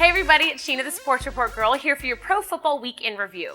Hey everybody, it's Sheena the Sports Report Girl here for your Pro Football Week in Review.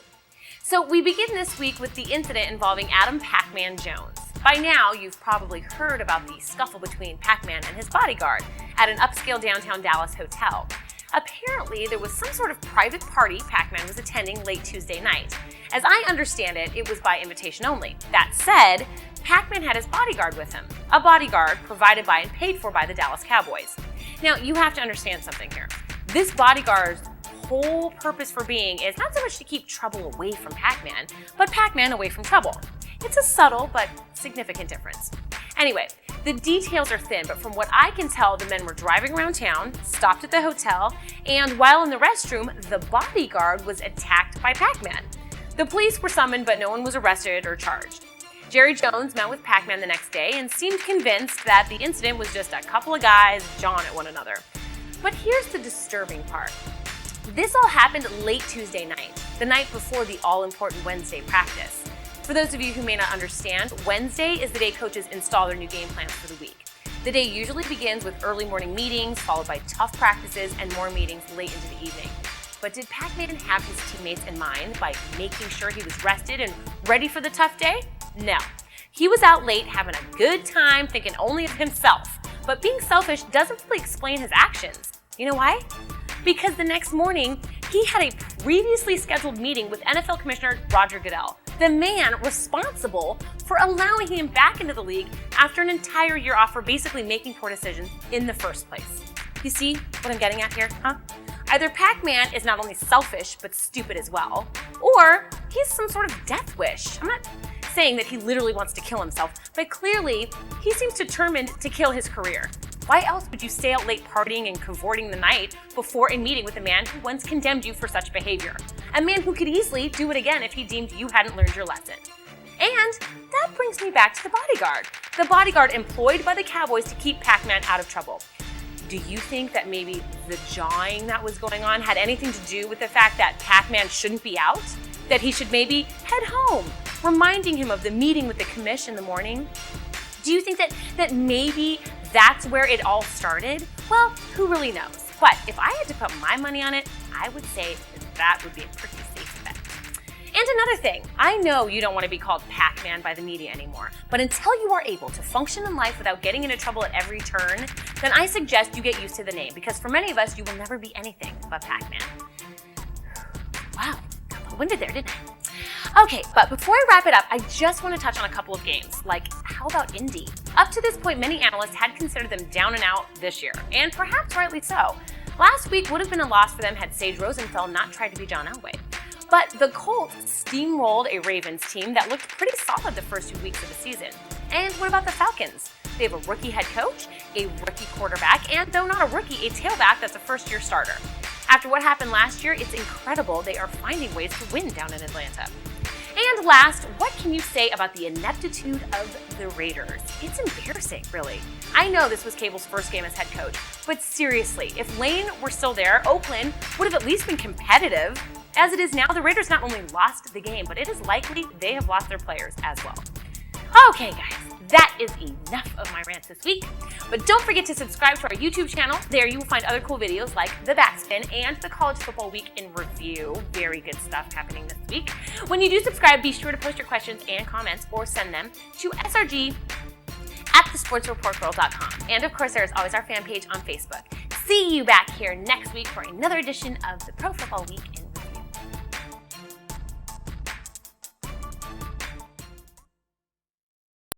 So we begin this week with the incident involving Adam Pacman Jones. By now, you've probably heard about the scuffle between Pacman and his bodyguard at an upscale downtown Dallas hotel. Apparently, there was some sort of private party Pacman was attending late Tuesday night. As I understand it, it was by invitation only. That said, Pacman had his bodyguard with him, a bodyguard provided by and paid for by the Dallas Cowboys. Now, you have to understand something here. This bodyguard's whole purpose for being is not so much to keep trouble away from Pacman, but Pacman away from trouble. It's a subtle but significant difference. Anyway, the details are thin, but from what I can tell, the men were driving around town, stopped at the hotel, and while in the restroom, the bodyguard was attacked by Pacman. The police were summoned, but no one was arrested or charged. Jerry Jones met with Pacman the next day and seemed convinced that the incident was just a couple of guys jawing at one another. But here's the disturbing part. This all happened late Tuesday night, the night before the all-important Wednesday practice. For those of you who may not understand, Wednesday is the day coaches install their new game plans for the week. The day usually begins with early morning meetings, followed by tough practices and more meetings late into the evening. But did Pacman have his teammates in mind by making sure he was rested and ready for the tough day? No. He was out late having a good time thinking only of himself. But being selfish doesn't really explain his actions. You know why? Because the next morning, he had a previously scheduled meeting with NFL Commissioner Roger Goodell, the man responsible for allowing him back into the league after an entire year off for basically making poor decisions in the first place. You see what I'm getting at here, huh? Either Pacman is not only selfish, but stupid as well, or he's some sort of death wish. I'm not saying that he literally wants to kill himself, but clearly he seems determined to kill his career. Why else would you stay out late partying and cavorting the night before a meeting with a man who once condemned you for such behavior? A man who could easily do it again if he deemed you hadn't learned your lesson. And that brings me back to the bodyguard employed by the Cowboys to keep Pacman out of trouble. Do you think that maybe the jawing that was going on had anything to do with the fact that Pacman shouldn't be out? That he should maybe head home, reminding him of the meeting with the commish in the morning? Do you think that maybe that's where it all started? Well, who really knows? But if I had to put my money on it, I would say that would be a pretty safe bet. And another thing, I know you don't want to be called Pacman by the media anymore, but until you are able to function in life without getting into trouble at every turn, then I suggest you get used to the name, because for many of us, you will never be anything but Pacman. Wow, got a little winded there, didn't I? Okay, but before I wrap it up, I just want to touch on a couple of games, like how about Indy? Up to this point, many analysts had considered them down and out this year, and perhaps rightly so. Last week would have been a loss for them had Sage Rosenfeld not tried to be John Elway. But the Colts steamrolled a Ravens team that looked pretty solid the first 2 weeks of the season. And what about the Falcons? They have a rookie head coach, a rookie quarterback, and though not a rookie, a tailback that's a first-year starter. After what happened last year, it's incredible they are finding ways to win down in Atlanta. And last, what can you say about the ineptitude of the Raiders? It's embarrassing, really. I know this was Cable's first game as head coach, but seriously, if Lane were still there, Oakland would have at least been competitive. As it is now, the Raiders not only lost the game, but it is likely they have lost their players as well. Okay, guys, that is enough of my rants this week. But don't forget to subscribe to our YouTube channel. There you will find other cool videos like the backspin and the College Football Week in Review. Very good stuff happening this week. When you do subscribe, be sure to post your questions and comments or send them to srg@thesportsreportgirl.com. And of course, there is always our fan page on Facebook. See you back here next week for another edition of the Pro Football Week